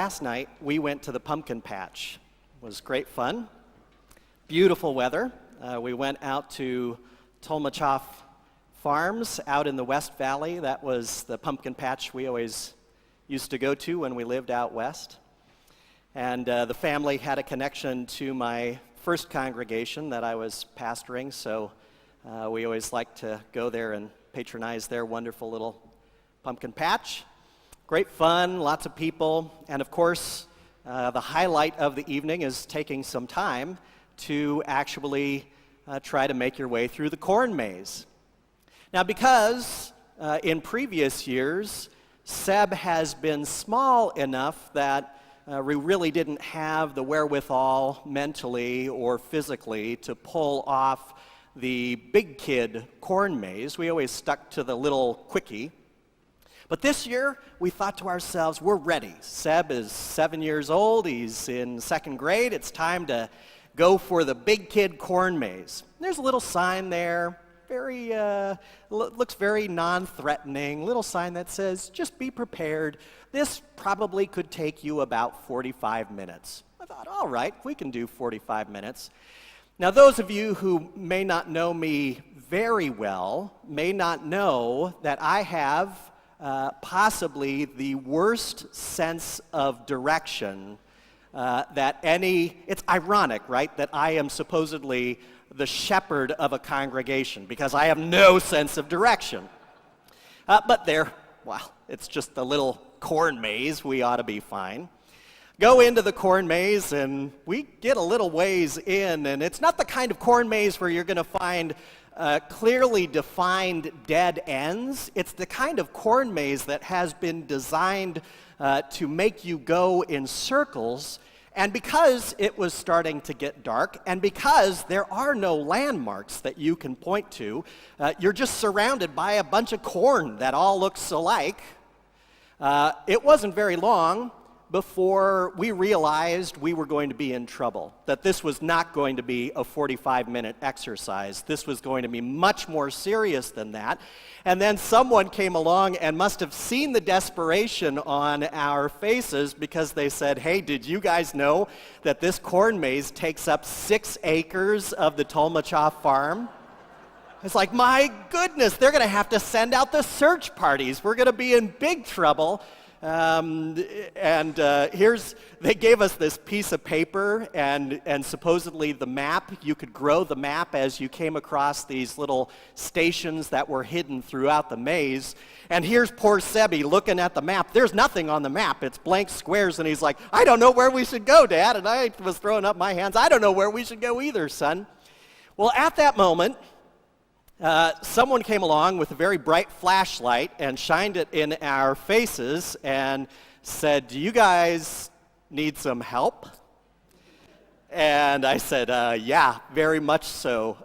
Last night, we went to the pumpkin patch. It was great fun. Beautiful weather. We went out to Tolmachoff Farms out in the West Valley. That was the pumpkin patch we always used to go to when we lived out west. And the family had a connection to my first congregation that I was pastoring, so we always liked to go there and patronize their wonderful little pumpkin patch. Great fun, lots of people, and of course, the highlight of the evening is taking some time to actually try to make your way through the corn maze. Now, because in previous years, Seb has been small enough that we really didn't have the wherewithal mentally or physically to pull off the big kid corn maze. We always stuck to the little quickie. But this year, we thought to ourselves, we're ready. Seb is 7 years old. He's in second grade. It's time to go for the big kid corn maze. There's a little sign there, looks very non-threatening, little sign that says, just be prepared. This probably could take you about 45 minutes. I thought, all right, we can do 45 minutes. Now, those of you who may not know me very well may not know that I have possibly the worst sense of direction it's ironic, right, that I am supposedly the shepherd of a congregation because I have no sense of direction. But it's just a little corn maze. We ought to be fine. Go into the corn maze, and we get a little ways in, and it's not the kind of corn maze where you're going to find clearly defined dead ends. It's the kind of corn maze that has been designed to make you go in circles. And because it was starting to get dark, and because there are no landmarks that you can point to, you're just surrounded by a bunch of corn that all looks alike. It wasn't very long before we realized we were going to be in trouble, that this was not going to be a 45-minute exercise. This was going to be much more serious than that. And then someone came along and must have seen the desperation on our faces because they said, hey, did you guys know that this corn maze takes up 6 acres of the Tolmachoff farm? It's like, my goodness, they're going to have to send out the search parties. We're going to be in big trouble. They gave us this piece of paper and supposedly the map. You could grow the map as you came across these little stations that were hidden throughout the maze. And here's poor Sebby looking at the map. There's nothing on the map. It's blank squares, and he's like, I don't know where we should go, Dad. And I was throwing up my hands. I don't know where we should go either, son. Well, at that moment, someone came along with a very bright flashlight and shined it in our faces and said, do you guys need some help? And I said, yeah, very much so.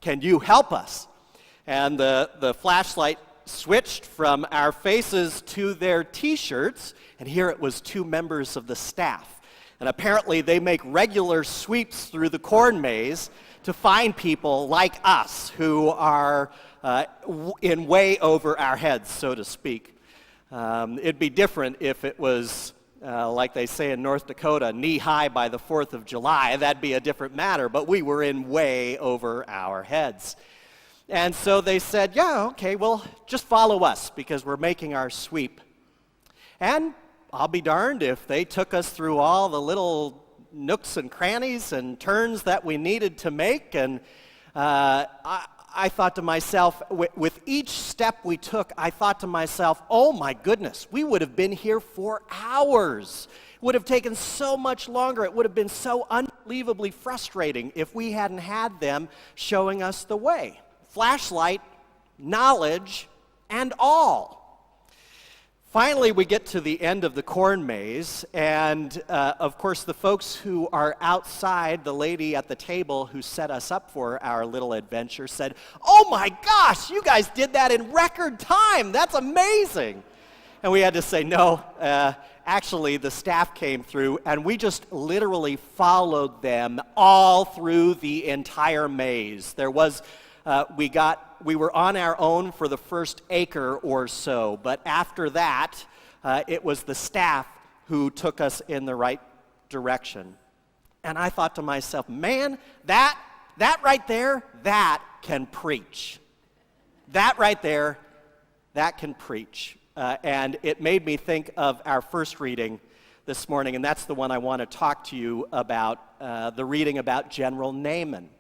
Can you help us? And the flashlight switched from our faces to their T-shirts, and here it was 2 members of the staff. And apparently they make regular sweeps through the corn maze to find people like us who are in way over our heads, so to speak. It'd be different if it was, like they say in North Dakota, knee-high by the 4th of July. That'd be a different matter, but we were in way over our heads. And so they said, yeah, okay, well, just follow us because we're making our sweep. And I'll be darned if they took us through all the little nooks and crannies and turns that we needed to make, and I thought to myself, with each step we took, I thought to myself, oh my goodness, we would have been here for hours. It would have taken so much longer. It would have been so unbelievably frustrating if we hadn't had them showing us the way. Flashlight, knowledge, and all. Finally, we get to the end of the corn maze, and of course, the folks who are outside, the lady at the table who set us up for our little adventure said, oh my gosh, you guys did that in record time. That's amazing. And we had to say, no, actually, the staff came through, and we just literally followed them all through the entire maze. There was we were on our own for the first acre or so, but after that, it was the staff who took us in the right direction. And I thought to myself, man, that right there, that can preach. That right there, that can preach. And it made me think of our first reading this morning, and that's the one I want to talk to you about, the reading about General Naaman.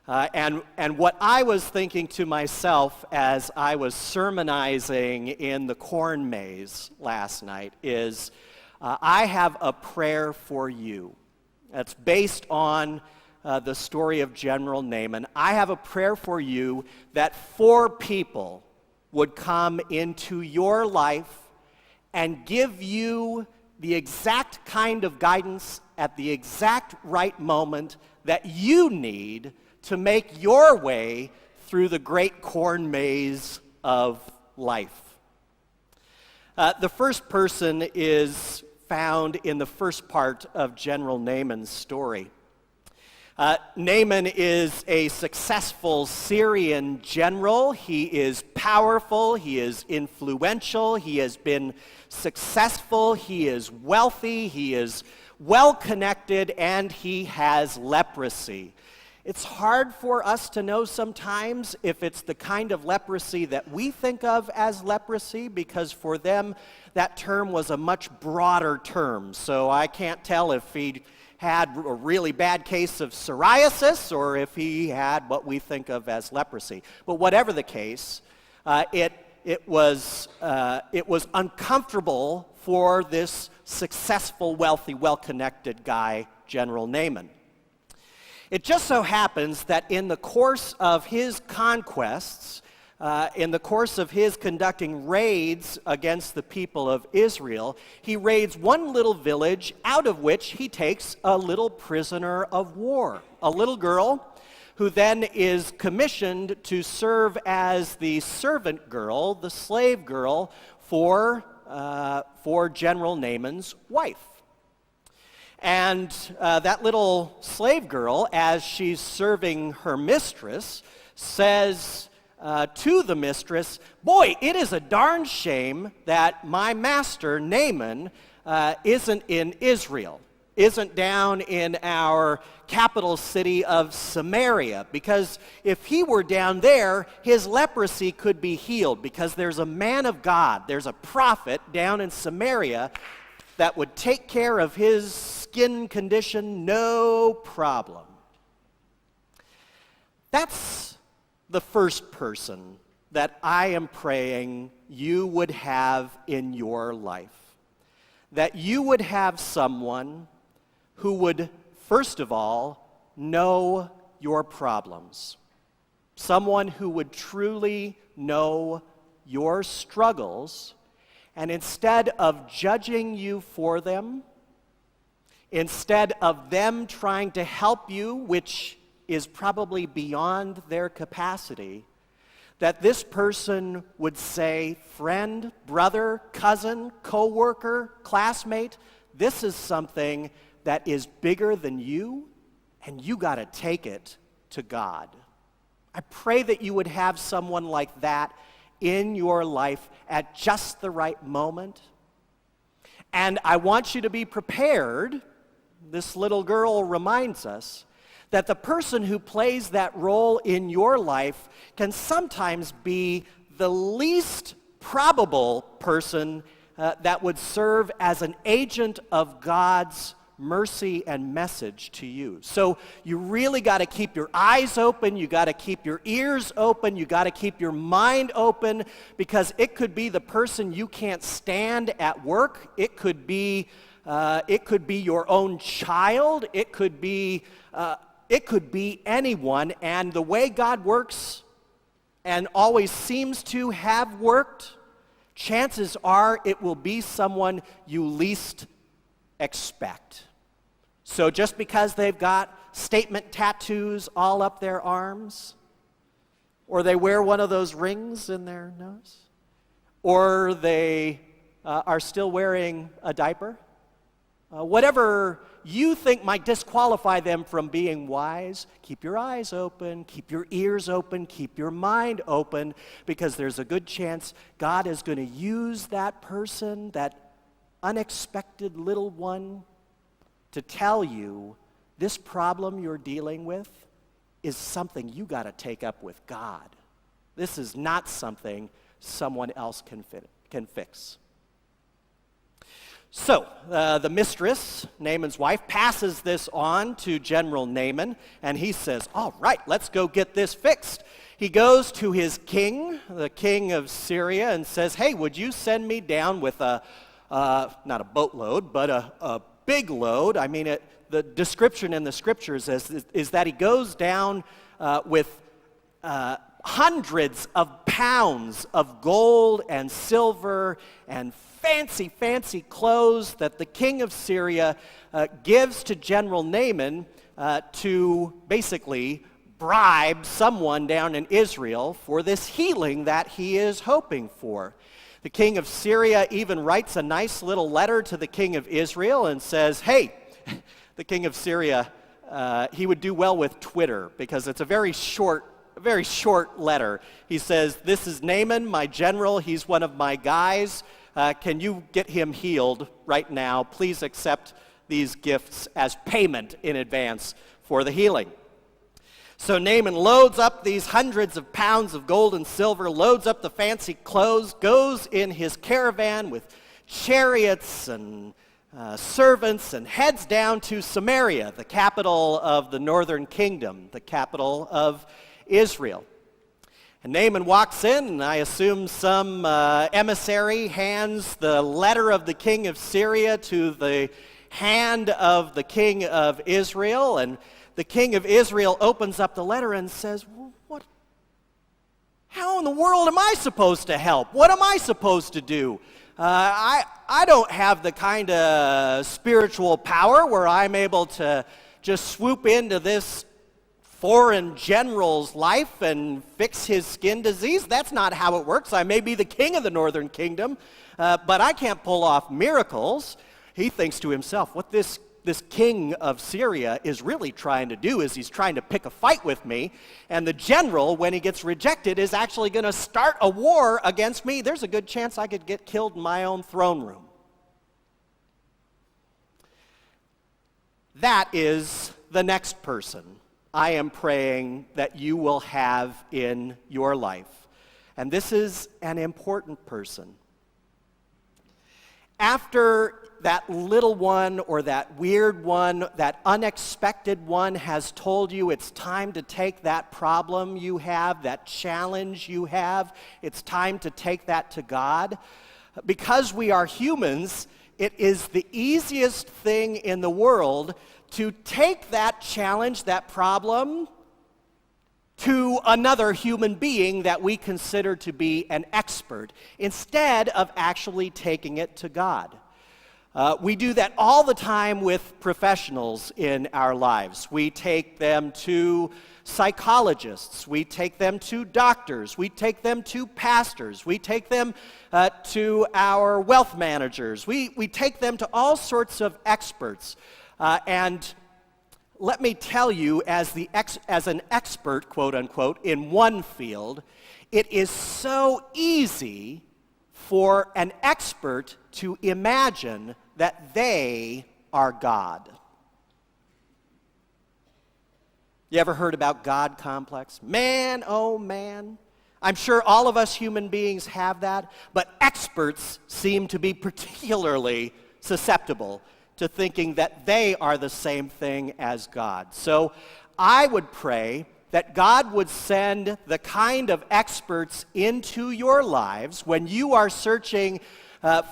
And what I was thinking to myself as I was sermonizing in the corn maze last night is, I have a prayer for you. That's based on the story of General Naaman. I have a prayer for you that 4 people would come into your life and give you the exact kind of guidance at the exact right moment that you need to make your way through the great corn maze of life. The first person is found in the first part of General Naaman's story. Naaman is a successful Syrian general. He is powerful, he is influential, he has been successful, he is wealthy, he is well-connected, and he has leprosy. It's hard for us to know sometimes if it's the kind of leprosy that we think of as leprosy, because for them that term was a much broader term. So I can't tell if he had a really bad case of psoriasis or if he had what we think of as leprosy. But whatever the case, it was uncomfortable for this successful, wealthy, well-connected guy, General Naaman. It just so happens that in the course of his conquests, in the course of his conducting raids against the people of Israel, he raids one little village out of which he takes a little prisoner of war, a little girl who then is commissioned to serve as the servant girl, the slave girl, for General Naaman's wife. And that little slave girl, as she's serving her mistress, says to the mistress, "Boy, it is a darn shame that my master, Naaman, isn't in Israel, isn't down in our capital city of Samaria, because if he were down there, his leprosy could be healed, because there's a man of God, there's a prophet down in Samaria that would take care of his skin condition, no problem." That's the first person that I am praying you would have in your life. That you would have someone who would, first of all, know your problems. Someone who would truly know your struggles, and instead of judging you for them, instead of them trying to help you, which is probably beyond their capacity, that this person would say, "Friend, brother, cousin, co-worker, classmate, this is something that is bigger than you, and you got to take it to God." I pray that you would have someone like that in your life at just the right moment. And I want you to be prepared. This little girl reminds us that the person who plays that role in your life can sometimes be the least probable person that would serve as an agent of God's mercy and message to you. So you really got to keep your eyes open, you got to keep your ears open, you got to keep your mind open, because it could be the person you can't stand at work, it could be your own child, it could be anyone, and the way God works and always seems to have worked, chances are it will be someone you least expect. So just because they've got statement tattoos all up their arms, or they wear one of those rings in their nose, or they are still wearing a diaper, whatever you think might disqualify them from being wise, keep your eyes open, keep your ears open, keep your mind open, because there's a good chance God is going to use that person, that unexpected little one to tell you this problem you're dealing with is something you got to take up with God. This is not something someone else can fix. So, the mistress, Naaman's wife, passes this on to General Naaman, and he says, all right, let's go get this fixed. He goes to his king, the king of Syria, and says, hey, would you send me down with not a boatload, but a big load? I mean, the description in the scriptures is that he goes down with hundreds of pounds of gold and silver and fancy clothes that the king of Syria gives to General Naaman to basically bribe someone down in Israel for this healing that he is hoping for. The king of Syria even writes a nice little letter to the king of Israel and says, hey, the king of Syria, he would do well with Twitter because it's a very short letter. He says, this is Naaman, my general. He's one of my guys. Can you get him healed right now? Please accept these gifts as payment in advance for the healing. So Naaman loads up these hundreds of pounds of gold and silver, loads up the fancy clothes, goes in his caravan with chariots and servants, and heads down to Samaria, the capital of the northern kingdom, the capital of Israel. And Naaman walks in, and I assume some emissary hands the letter of the king of Syria to the hand of the king of Israel, and the king of Israel opens up the letter and says, well, how in the world am I supposed to help? What am I supposed to do? I don't have the kind of spiritual power where I'm able to just swoop into this foreign general's life and fix his skin disease. That's not how it works. I may be the king of the northern kingdom, but I can't pull off miracles. He thinks to himself, what this king of Syria is really trying to do is he's trying to pick a fight with me, and the general, when he gets rejected, is actually going to start a war against me. There's a good chance I could get killed in my own throne room. That is the next person I am praying that you will have in your life. And this is an important person. After that little one or that weird one, that unexpected one has told you it's time to take that problem you have, that challenge you have, it's time to take that to God. Because we are humans, it is the easiest thing in the world to take that challenge, that problem, to another human being that we consider to be an expert, instead of actually taking it to God. We do that all the time with professionals in our lives. We take them to psychologists. We take them to doctors. We take them to pastors. We take them to our wealth managers. We take them to all sorts of experts. And let me tell you, as an expert, quote unquote, in one field, it is so easy for an expert to imagine that they are God. You ever heard about God complex? Man, oh man. I'm sure all of us human beings have that, but experts seem to be particularly susceptible to thinking that they are the same thing as God. So I would pray that God would send the kind of experts into your lives when you are searching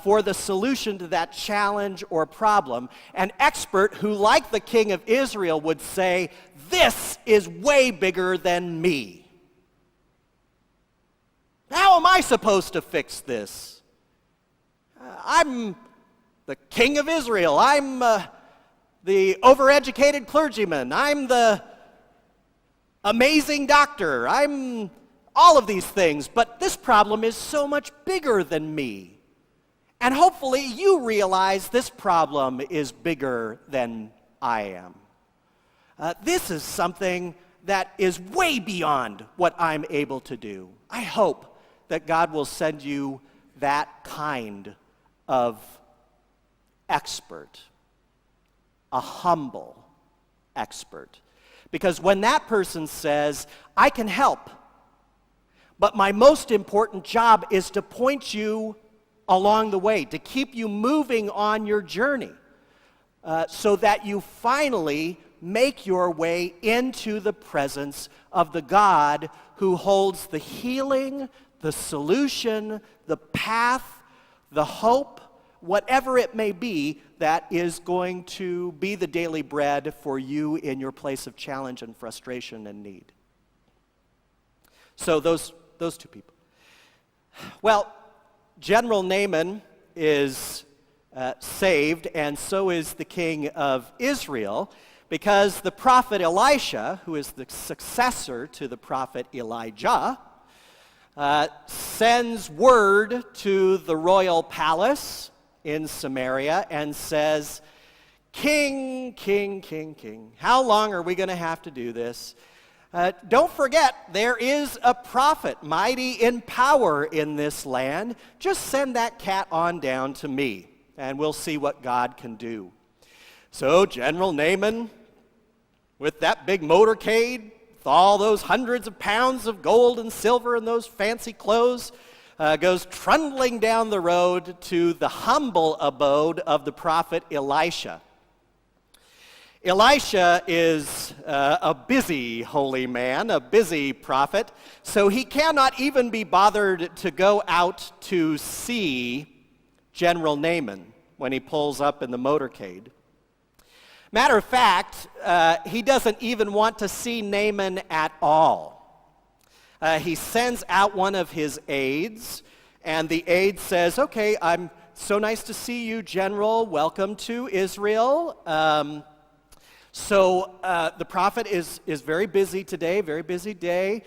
for the solution to that challenge or problem, an expert who, like the king of Israel, would say, this is way bigger than me. How am I supposed to fix this? I'm the king of Israel. I'm the overeducated clergyman. I'm the amazing doctor. I'm all of these things, but this problem is so much bigger than me. And hopefully you realize this problem is bigger than I am. This is something that is way beyond what I'm able to do. I hope that God will send you that kind of expert, a humble expert. Because when that person says, I can help, but my most important job is to point you along the way, to keep you moving on your journey, so that you finally make your way into the presence of the God who holds the healing, the solution, the path, the hope, whatever it may be that is going to be the daily bread for you in your place of challenge and frustration and need. So those two people. Well, General Naaman is saved, and so is the king of Israel, because the prophet Elisha, who is the successor to the prophet Elijah, sends word to the royal palace in Samaria and says, King, king, king, king, how long are we going to have to do this? Don't forget, there is a prophet mighty in power in this land. Just send that cat on down to me, and we'll see what God can do. So General Naaman, with that big motorcade, with all those hundreds of pounds of gold and silver and those fancy clothes, goes trundling down the road to the humble abode of the prophet Elisha. Elisha is a busy holy man, a busy prophet, so he cannot even be bothered to go out to see General Naaman when he pulls up in the motorcade. Matter of fact, he doesn't even want to see Naaman at all. He sends out one of his aides, and the aide says, okay, I'm so nice to see you, General. Welcome to Israel. So the prophet is very busy today, very busy day.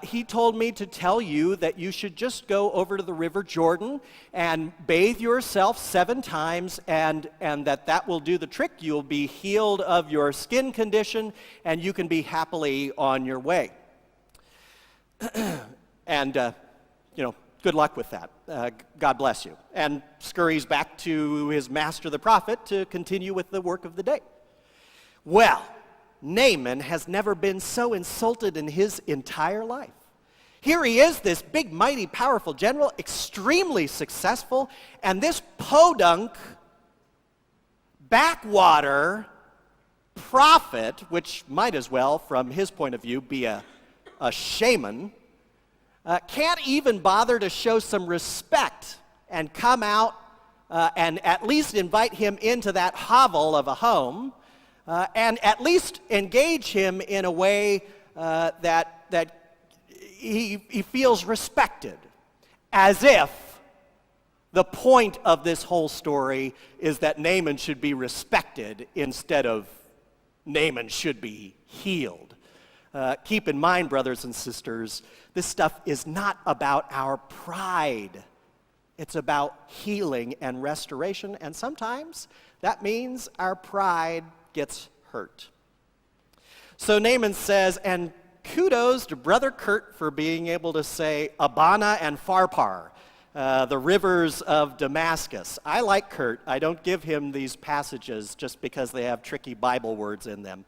He told me to tell you that you should just go over to the River Jordan and bathe yourself 7 times, and that will do the trick. You'll be healed of your skin condition, and you can be happily on your way. And, good luck with that. God bless you. And scurries back to his master, the prophet, to continue with the work of the day. Well, Naaman has never been so insulted in his entire life. Here he is, this big, mighty, powerful general, extremely successful, and this podunk, backwater prophet, which might as well, from his point of view, be a shaman, can't even bother to show some respect and come out and at least invite him into that hovel of a home, and at least engage him in a way that he feels respected, as if the point of this whole story is that Naaman should be respected instead of Naaman should be healed. Keep in mind, brothers and sisters, this stuff is not about our pride. It's about healing and restoration, and sometimes that means our pride gets hurt. So Naaman says, and kudos to Brother Kurt for being able to say Abana and Pharpar, the rivers of Damascus. I like Kurt. I don't give him these passages just because they have tricky Bible words in them.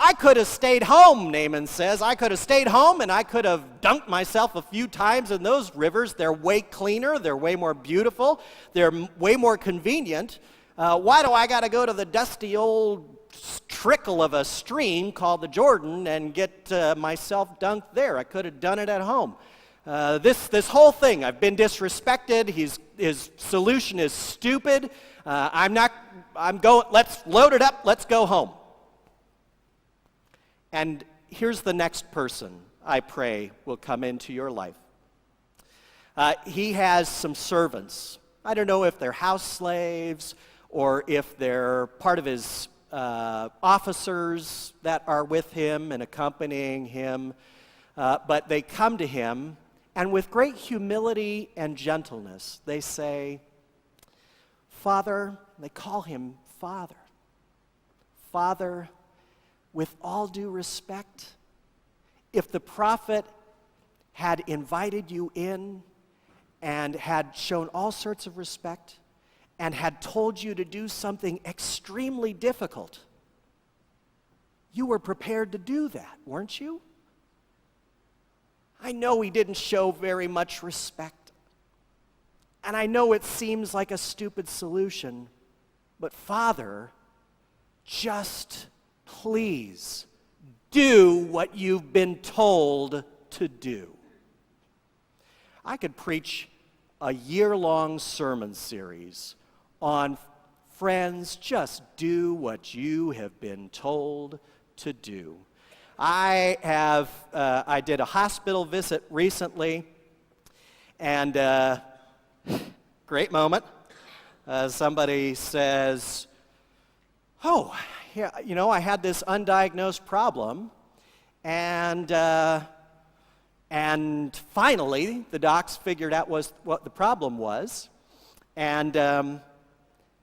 I could have stayed home, Naaman says. I could have stayed home and I could have dunked myself a few times in those rivers. They're way cleaner. They're way more beautiful. They're way more convenient. Why do I got to go to the dusty old trickle of a stream called the Jordan and get myself dunked there? I could have done it at home. This whole thing, I've been disrespected. His solution is stupid. Let's load it up. Let's go home. And here's the next person I pray will come into your life. He has some servants. I don't know if they're house slaves or if they're part of his officers that are with him and accompanying him, but they come to him, and with great humility and gentleness, they say, Father, they call him Father. Father, with all due respect, if the prophet had invited you in and had shown all sorts of respect, and had told you to do something extremely difficult, you were prepared to do that, weren't you? I know he didn't show very much respect. And I know it seems like a stupid solution, but Father, just please do what you've been told to do. I could preach a year-long sermon series on friends, just do what you have been told to do. I did a hospital visit recently, and great moment. Somebody says, oh, yeah, you know, I had this undiagnosed problem, and finally the docs figured out what the problem was, and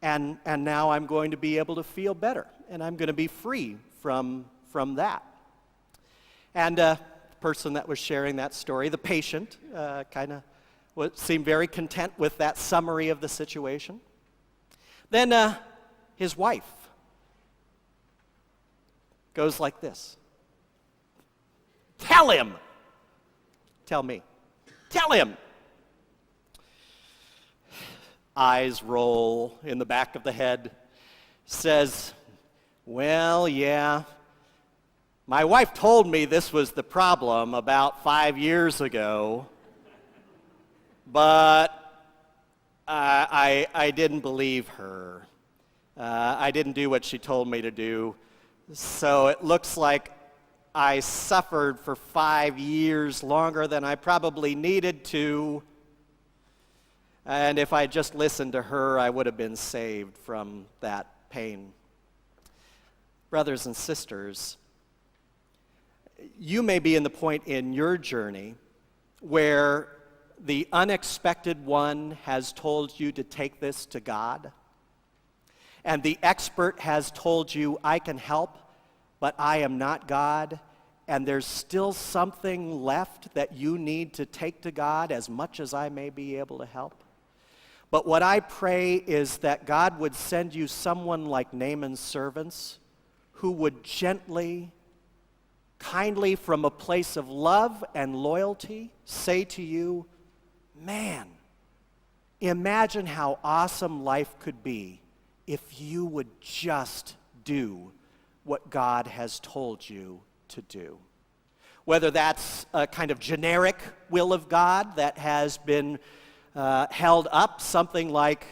now I'm going to be able to feel better, and I'm going to be free from that. And the person that was sharing that story, the patient, kind of seemed very content with that summary of the situation. Then his wife goes like this. Tell him. Tell me. Tell him. Eyes roll in the back of the head. Says, well, yeah. My wife told me this was the problem about 5 years ago, but I didn't believe her. I didn't do what she told me to do. So it looks like I suffered for 5 years longer than I probably needed to. And if I just listened to her, I would have been saved from that pain. Brothers and sisters, you may be in the point in your journey where the unexpected one has told you to take this to God, and the expert has told you, I can help, but I am not God, and there's still something left that you need to take to God as much as I may be able to help. But what I pray is that God would send you someone like Naaman's servants who would gently, kindly, from a place of love and loyalty, say to you, man, imagine how awesome life could be if you would just do what God has told you to do. Whether that's a kind of generic will of God that has been held up, something like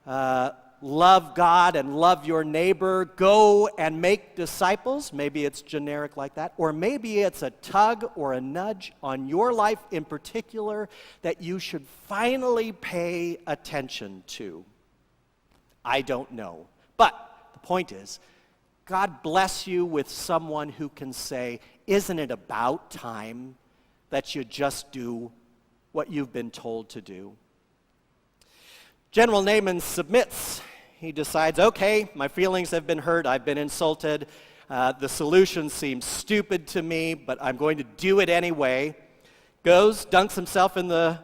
love God and love your neighbor, go and make disciples. Maybe it's generic like that. Or maybe it's a tug or a nudge on your life in particular that you should finally pay attention to. I don't know. But the point is, God bless you with someone who can say, isn't it about time that you just do what you've been told to do? General Naaman submits. He decides, okay, my feelings have been hurt, I've been insulted, the solution seems stupid to me, but I'm going to do it anyway. Goes, dunks himself in the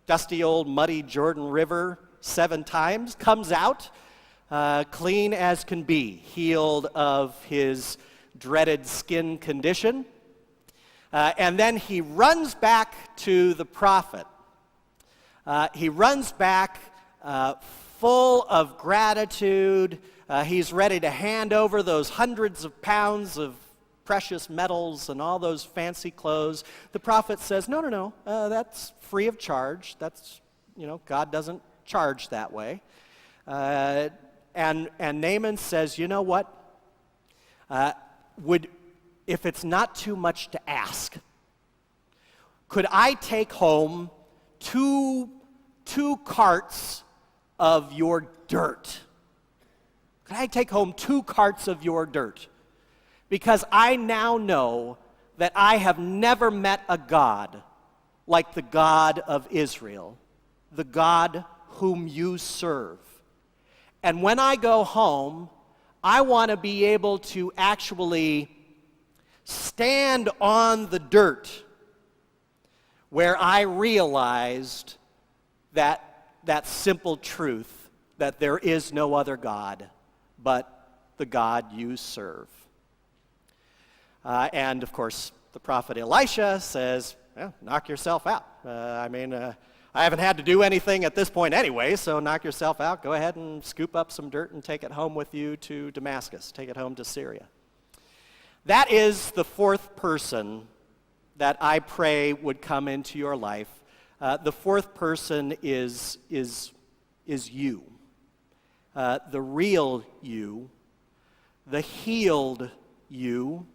dusty old muddy Jordan River 7 times, comes out clean as can be, healed of his dreaded skin condition. And then he runs back to the prophet. He runs back full of gratitude. He's ready to hand over those hundreds of pounds of precious metals and all those fancy clothes. The prophet says, no, that's free of charge. That's, God doesn't charge that way. And Naaman says, you know what? If it's not too much to ask, could I take home two carts of your dirt? Could I take home 2 carts of your dirt? Because I now know that I have never met a God like the God of Israel, the God whom you serve. And when I go home, I want to be able to actually stand on the dirt where I realized that simple truth that there is no other God but the God you serve. And of course, the prophet Elisha says, well, knock yourself out. I haven't had to do anything at this point anyway, so knock yourself out. Go ahead and scoop up some dirt and take it home with you to Damascus. Take it home to Syria. That is the fourth person that I pray would come into your life. The fourth person is you. The real you, the healed you,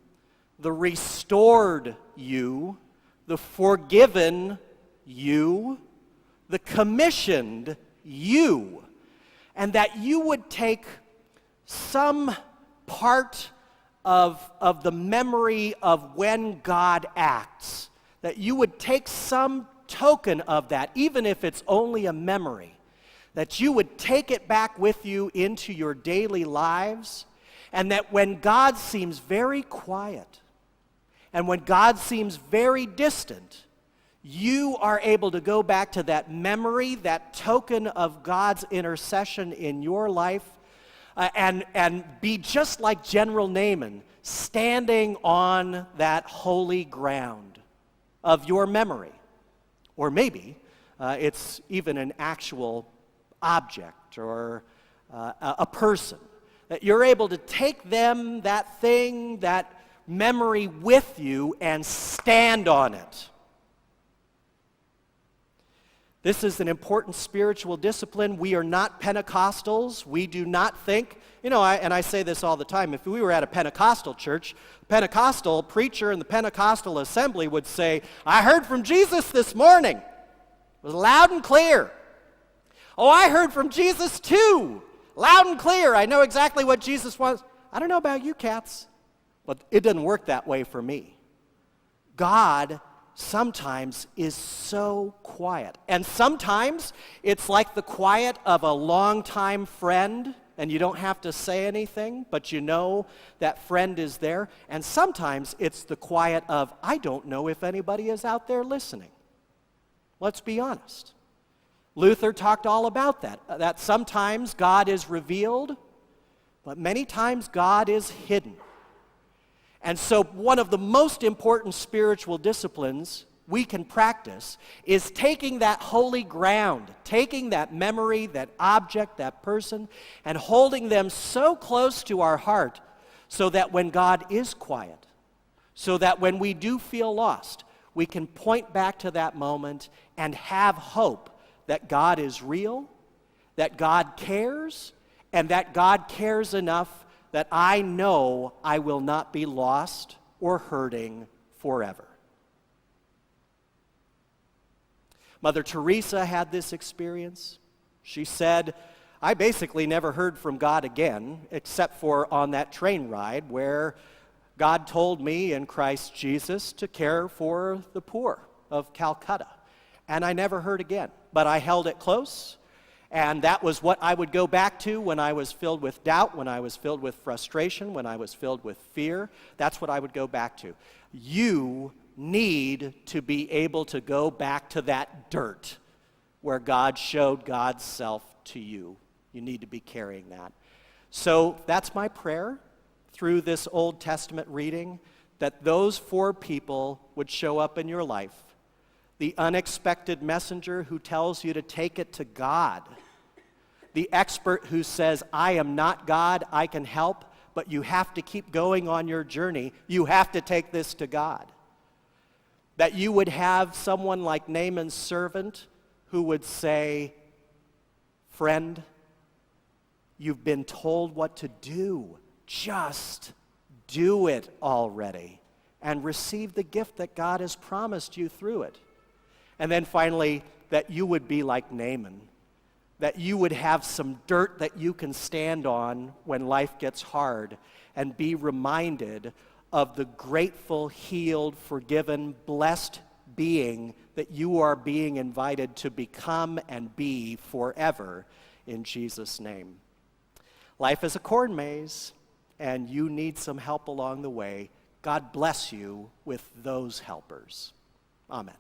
the restored you, the forgiven you, the commissioned you, and that you would take some part of the memory of when God acts, that you would take some token of that, even if it's only a memory, that you would take it back with you into your daily lives, and that when God seems very quiet, and when God seems very distant, you are able to go back to that memory, that token of God's intercession in your life, and be just like General Naaman, standing on that holy ground of your memory. Or maybe it's even an actual object or a person, that you're able to take them, that thing, that memory with you and stand on it. This is an important spiritual discipline. We are not Pentecostals. We do not think, and I say this all the time, if we were at a Pentecostal church, Pentecostal preacher in the Pentecostal assembly would say, I heard from Jesus this morning. It was loud and clear. Oh, I heard from Jesus too. Loud and clear. I know exactly what Jesus wants. I don't know about you cats, but it doesn't work that way for me. God sometimes is so quiet. And sometimes it's like the quiet of a longtime friend, and you don't have to say anything, but you know that friend is there. And sometimes it's the quiet of, I don't know if anybody is out there listening. Let's be honest. Luther talked all about that sometimes God is revealed, but many times God is hidden. And so one of the most important spiritual disciplines we can practice is taking that holy ground, taking that memory, that object, that person, and holding them so close to our heart so that when God is quiet, so that when we do feel lost, we can point back to that moment and have hope that God is real, that God cares, and that God cares enough that I know I will not be lost or hurting forever. Mother Teresa had this experience. She said, I basically never heard from God again, except for on that train ride where God told me in Christ Jesus to care for the poor of Calcutta. And I never heard again, but I held it close. And that was what I would go back to when I was filled with doubt, when I was filled with frustration, when I was filled with fear. That's what I would go back to. You need to be able to go back to that dirt where God showed God's self to you. You need to be carrying that. So that's my prayer through this Old Testament reading, that those four people would show up in your life. The unexpected messenger who tells you to take it to God. The expert who says, I am not God, I can help, but you have to keep going on your journey. You have to take this to God. That you would have someone like Naaman's servant who would say, friend, you've been told what to do. Just do it already and receive the gift that God has promised you through it. And then finally, that you would be like Naaman, that you would have some dirt that you can stand on when life gets hard and be reminded of the grateful, healed, forgiven, blessed being that you are being invited to become and be forever in Jesus' name. Life is a corn maze, and you need some help along the way. God bless you with those helpers. Amen.